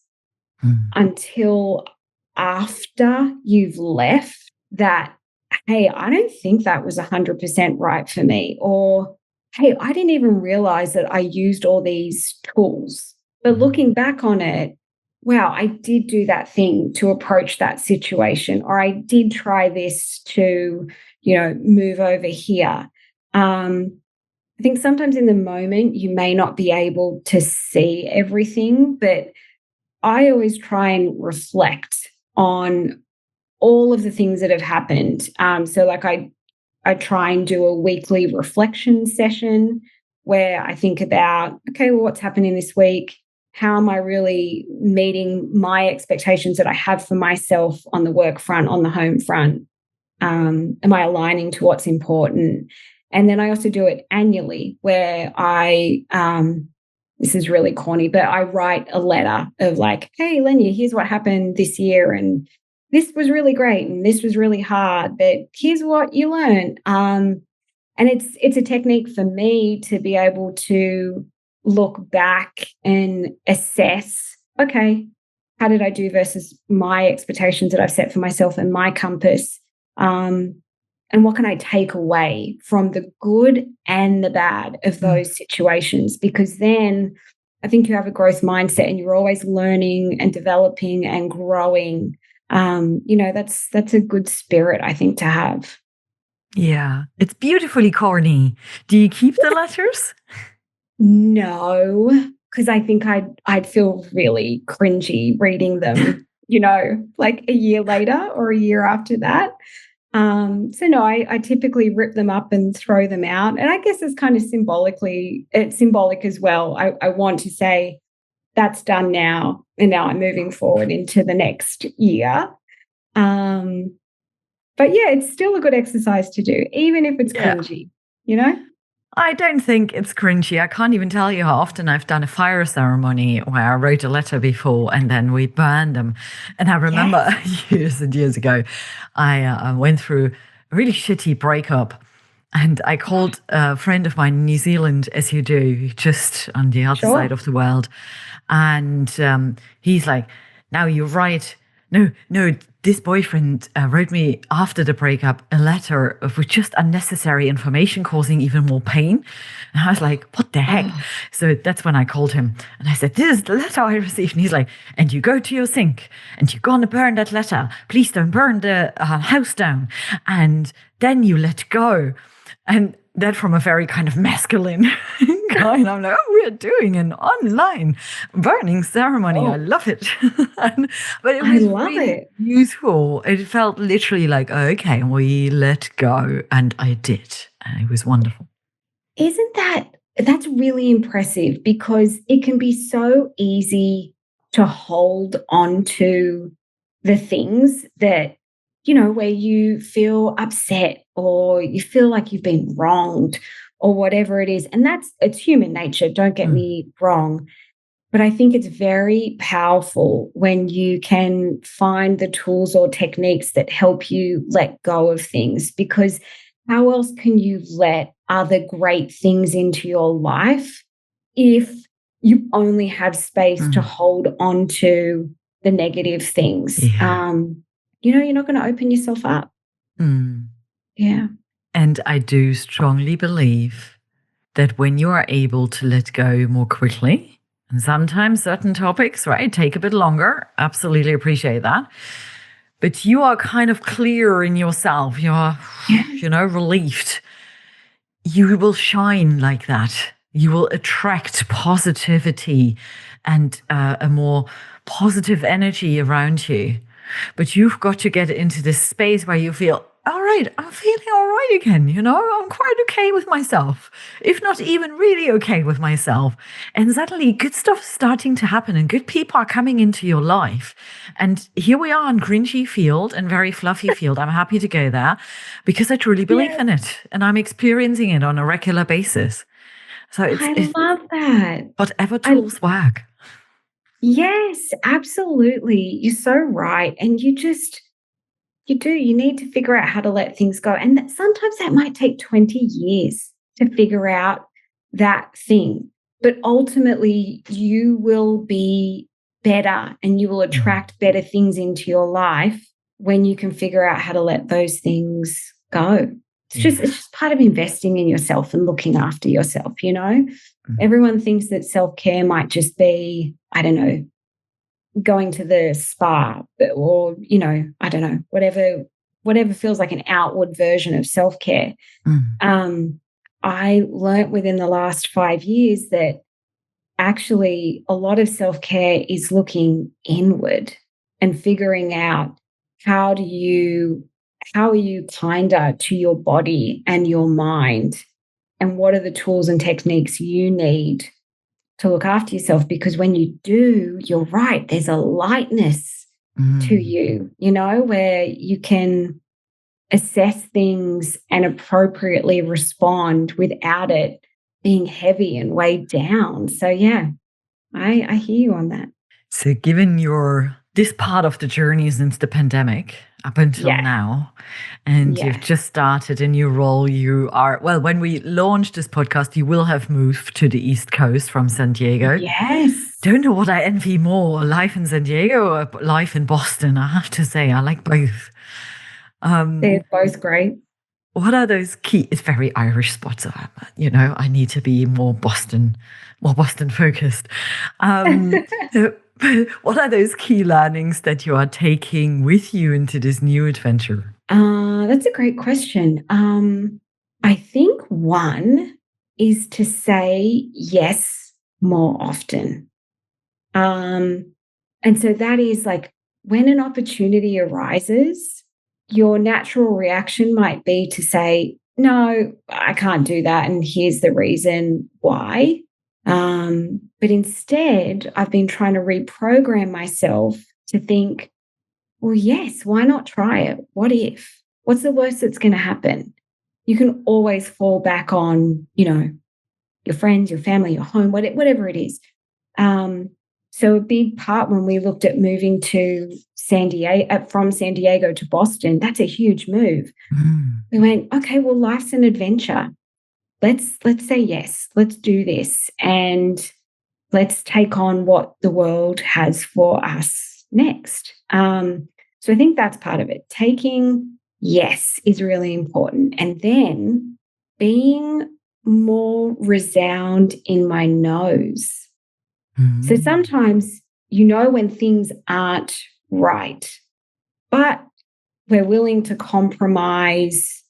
Mm. until after you've left that, hey, I don't think that was 100% right for me. Or, hey, I didn't even realize that I used all these tools. But Mm. looking back on it, wow, I did do that thing to approach that situation, or I did try this to, move over here. I think sometimes in the moment you may not be able to see everything, but I always try and reflect on all of the things that have happened. So like I try and do a weekly reflection session where I think about, okay, well, what's happening this week? How am I really meeting my expectations that I have for myself on the work front, on the home front? Am I aligning to what's important? And then I also do it annually where this is really corny, but I write a letter of like, hey, Lenya, here's what happened this year. And this was really great. And this was really hard, but here's what you learned. And it's a technique for me to be able to look back and assess, okay, how did I do versus my expectations that I've set for myself and my compass? And what can I take away from the good and the bad of Mm. those situations? Because then I think you have a growth mindset and you're always learning and developing and growing. That's a good spirit, I think, to have. Yeah, it's beautifully corny. Do you keep the letters? No, because I think I'd feel really cringy reading them, like a year later or a year after that. So no, I typically rip them up and throw them out. And I guess it's kind of it's symbolic as well. I want to say that's done now. And now I'm moving forward into the next year. Um, but yeah, it's still a good exercise to do, even if it's Yeah. cringy, you know? I don't think it's cringy. I can't even tell you how often I've done a fire ceremony where I wrote a letter before and then we burned them. And I remember Yes. years and years ago, I went through a really shitty breakup. And I called a friend of mine in New Zealand, as you do, just on the other side Sure. of the world. And he's like, now you're right. No, this boyfriend wrote me after the breakup a letter with just unnecessary information causing even more pain. And I was like, what the heck? Oh, So that's when I called him and I said, this is the letter I received. And he's like, and you go to your sink and you're going to burn that letter. Please don't burn the house down. And then you let go. And that from a very kind of masculine guy. And I'm like, oh, we're doing an online burning ceremony. I oh, love it. But it I was love really it. useful. It felt literally like, okay, we let go. And I did. And it was wonderful. Isn't that's really impressive because it can be so easy to hold on to the things that, where you feel upset or you feel like you've been wronged or whatever it is. And it's human nature, don't get Mm. me wrong. But I think it's very powerful when you can find the tools or techniques that help you let go of things, because how else can you let other great things into your life if you only have space to Mm. hold on to the negative things? Yeah. You're not going to open yourself up. Mm. Yeah. And I do strongly believe that when you are able to let go more quickly, and sometimes certain topics, right, take a bit longer, absolutely appreciate that. But you are kind of clear in yourself, you're, Yeah. relieved. You will shine like that. You will attract positivity and a more positive energy around you. But you've got to get into this space where you feel, all right, I'm feeling all right again. I'm quite okay with myself, if not even really okay with myself. And suddenly good stuff is starting to happen and good people are coming into your life. And here we are on cringy field and very fluffy field. I'm happy to go there because I truly believe Yes. in it and I'm experiencing it on a regular basis. So it's I love that. whatever I tools work. Yes, absolutely. You're so right. And you need to figure out how to let things go. And sometimes that might take 20 years to figure out that thing. But ultimately, you will be better and you will Mm. attract better things into your life when you can figure out how to let those things go. Yeah. It's just part of investing in yourself and looking after yourself, you know? Mm. Everyone thinks that self-care might just be, I don't know, going to the spa or, I don't know, whatever feels like an outward version of self-care. Mm. Um, I learnt within the last 5 years that actually a lot of self-care is looking inward and figuring out how do you how are you kinder to your body and your mind, and what are the tools and techniques you need to look after yourself, because when you do, you're right, there's a lightness to Mm. you, where you can assess things and appropriately respond without it being heavy and weighed down. So, yeah, I hear you on that. So, given your this part of the journey since the pandemic up until Yeah, now, and you've yeah, just started a new role, you are, well, when we launch this podcast, you will have moved to the East Coast from San Diego. yes. Don't know what I envy more, life in San Diego or life in Boston. I have to say, I like both. They're Um, both great. what are those key? It's very Irish spots. I need to be more Boston focused. Um, what are those key learnings that you are taking with you into this new adventure? That's a great question. I think one is to say yes more often. Um, and so that is like when an opportunity arises, your natural reaction might be to say, no, I can't do that. And here's the reason why. But instead, I've been trying to reprogram myself to think, well, yes, why not try it? What if? What's the worst that's going to happen? You can always fall back on, your friends, your family, your home, whatever it is. Um, so a big part when we looked at moving to San Diego, from San Diego to Boston, that's a huge move. Mm. We went, okay, well, life's an adventure. Let's say yes. Let's do this, and let's take on what the world has for us next. So I think that's part of it. Taking yes is really important, and then being more resound in my no's. So Mm. sometimes when things aren't right, but we're willing to compromise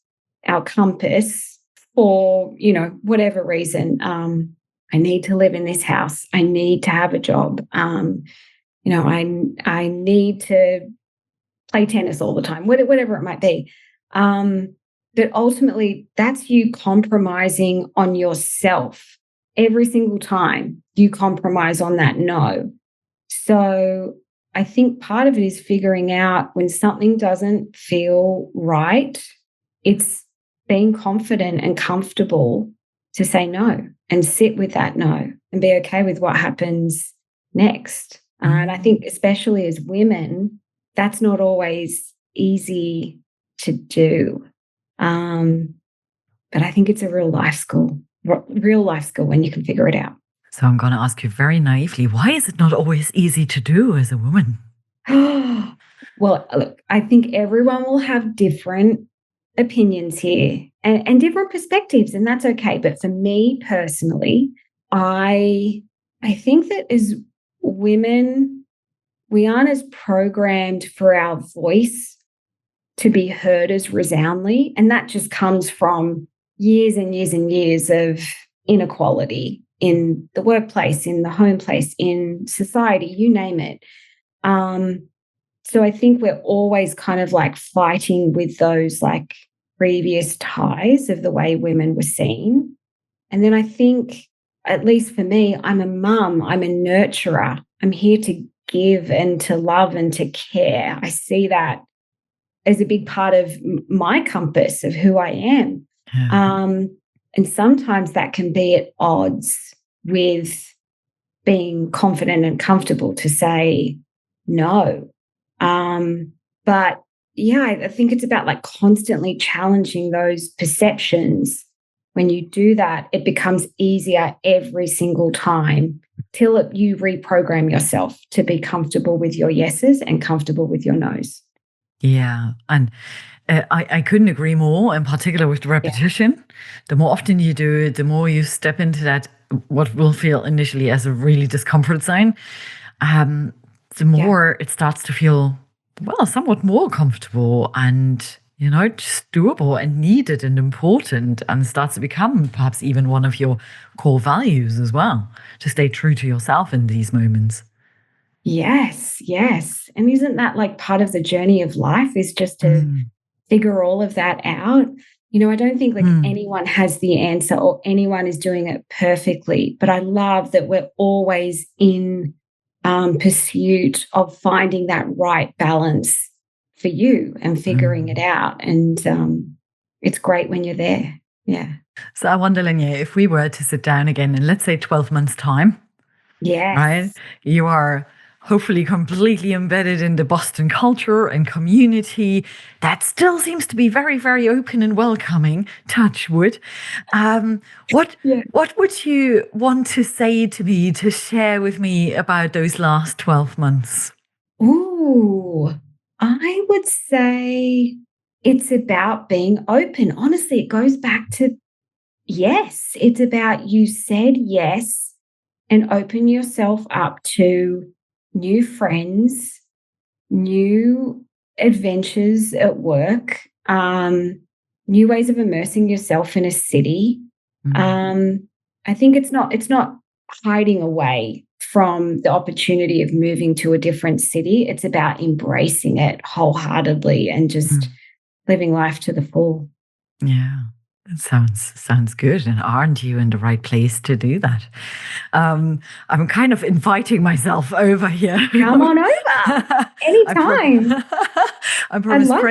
our compass for, whatever reason. I need to live in this house. I need to have a job. I need to play tennis all the time, whatever it might be. But ultimately, that's you compromising on yourself every single time you compromise on that no. So I think part of it is figuring out when something doesn't feel right, it's being confident and comfortable to say no and sit with that no and be okay with what happens next. And I Mm. think, especially as women, that's not always easy to do. Um, but I think it's a real life skill when you can figure it out. So I'm going to ask you very naively, why is it not always easy to do as a woman? Well, look, I think everyone will have different opinions here and different perspectives, and that's okay. But for me personally, I think that as women, we aren't as programmed for our voice to be heard as resoundly. And that just comes from years and years and years of inequality in the workplace, in the home place, in society, you name it. Um, so I think we're always kind of like fighting with those like previous ties of the way women were seen. And then I think, at least for me, I'm a mum, I'm a nurturer. I'm here to give and to love and to care. I see that as a big part of my compass of who I am. Yeah. And sometimes that can be at odds with being confident and comfortable to say no. But yeah, I think it's about like constantly challenging those perceptions. When you do that, it becomes easier every single time till you reprogram yourself to be comfortable with your yeses and comfortable with your nos. Yeah. And I couldn't agree more, in particular with the Yeah. repetition. The more often you do it, the more you step into that, what will feel initially as a really discomfort zone, the Yeah. more it starts to feel, well, somewhat more comfortable and, just doable and needed and important, and starts to become perhaps even one of your core values as well, to stay true to yourself in these moments. Yes. Yes. And isn't that like part of the journey of life, is just to Mm, figure all of that out? I don't think like mm, anyone has the answer or anyone is doing it perfectly, but I love that we're always in pursuit of finding that right balance for you and figuring it mm. out. And it's great when you're there. Yeah. So I wonder, Lenya, if we were to sit down again in, let's say, 12 months' time, right? Yes. You are hopefully completely embedded in the Boston culture and community that still seems to be very, very open and welcoming. Touch wood. Um, what Yeah. what would you want to say to me, to share with me about those last 12 months? Ooh, I would say it's about being open. Honestly, it goes back to yes. It's about you said yes and open yourself up to new friends, new adventures at work, new ways of immersing yourself in a city. Mm, Um, I think it's not hiding away from the opportunity of moving to a different city. It's about embracing it wholeheartedly and just mm. living life to the full. Yeah, that sounds good. And aren't you in the right place to do that? I'm kind of inviting myself over here. Come on over I pro- anytime. I I promised love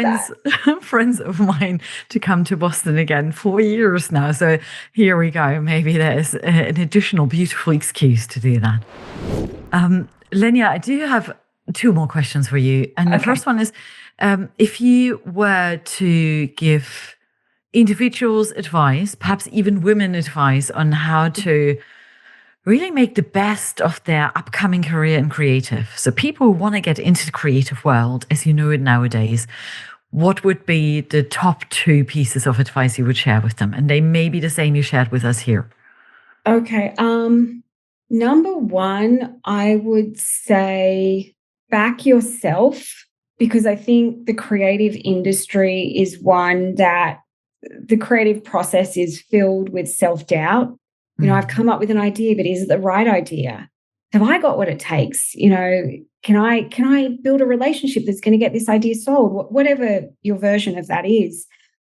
that. friends of mine to come to Boston again for years now. So here we go. Maybe there's an additional beautiful excuse to do that. Lenya, I do have two more questions for you. And the Okay. first one is, if you were to give individuals advice, perhaps even women advice, on how to really make the best of their upcoming career in creative. So people who want to get into the creative world, as you know it nowadays, what would be the top two pieces of advice you would share with them? And they may be the same you shared with us here. Okay. Number one, I would say back yourself, because I think the creative industry is one that the creative process is filled with self-doubt. I've Mm, come up with an idea, but is it the right idea? Have I got what it takes? Can I build a relationship that's going to get this idea sold? Whatever your version of that is.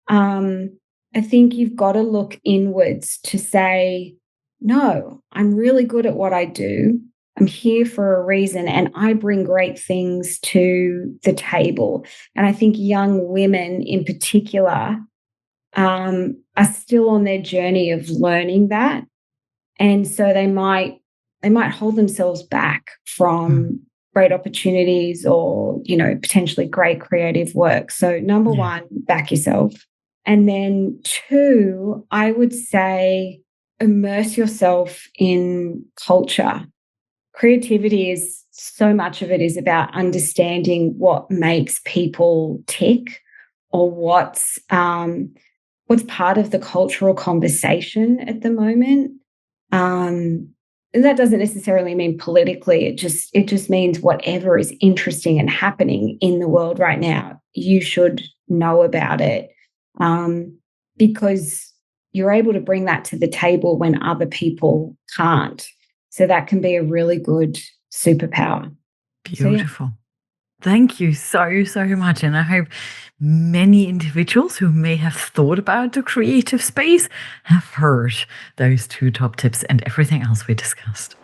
Um, I think you've got to look inwards to say, no, I'm really good at what I do. I'm here for a reason and I bring great things to the table. And I think young women in particular are still on their journey of learning that. And so they might hold themselves back mm, from great opportunities or, potentially great creative work. So number yeah. one, back yourself. And then two, I would say immerse yourself in culture. Creativity is so much of it is about understanding what makes people tick or what's part of the cultural conversation at the moment. And that doesn't necessarily mean politically. It just means whatever is interesting and happening in the world right now, you should know about it, because you're able to bring that to the table when other people can't. So that can be a really good superpower. So yeah. Beautiful. Thank you so, so much. And I hope many individuals who may have thought about the creative space have heard those two top tips and everything else we discussed.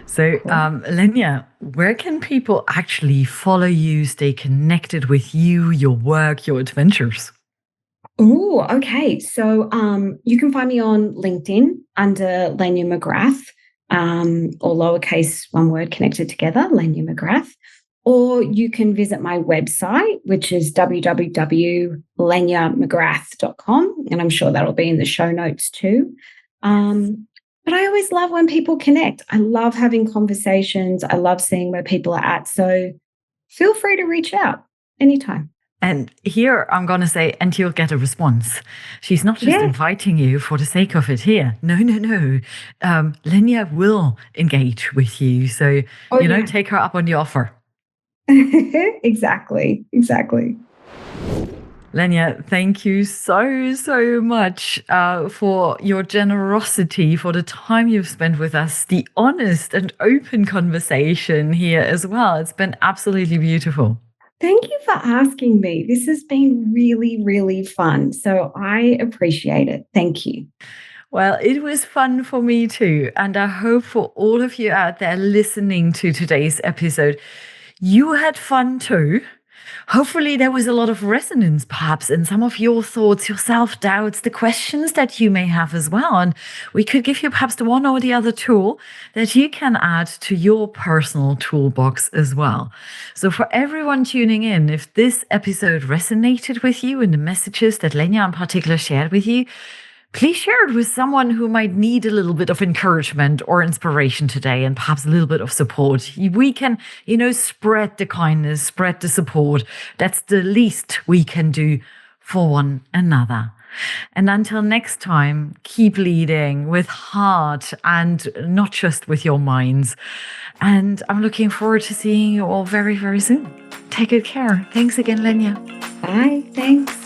So, Cool. Lenya, where can people actually follow you, stay connected with you, your work, your adventures? Oh, okay. So you can find me on LinkedIn under Lenya McGrath. or lowercase, one word connected together, Lenya McGrath. Or you can visit my website, which is www.lenyamcgrath.com. And I'm sure that'll be in the show notes too. But I always love when people connect. I love having conversations. I love seeing where people are at. So feel free to reach out anytime. And here I'm going to say, and you'll get a response. She's not just inviting you for the sake of it here. No. Lenya will engage with you. So, take her up on the offer. Exactly. Lenya, thank you so much for your generosity, for the time you've spent with us, the honest and open conversation here as well. It's been absolutely beautiful. Thank you for asking me. This has been really, really fun. So I appreciate it. Thank you. Well, it was fun for me too. And I hope for all of you out there listening to today's episode, you had fun too. Hopefully there was a lot of resonance perhaps in some of your thoughts, your self-doubts, the questions that you may have as well. And we could give you perhaps the one or the other tool that you can add to your personal toolbox as well. So for everyone tuning in, if this episode resonated with you and the messages that Lenya in particular shared with you, please share it with someone who might need a little bit of encouragement or inspiration today and perhaps a little bit of support. We can, spread the kindness, spread the support. That's the least we can do for one another. And until next time, keep leading with heart and not just with your minds. And I'm looking forward to seeing you all very, very soon. Take good care. Thanks again, Lenya. Bye. Thanks.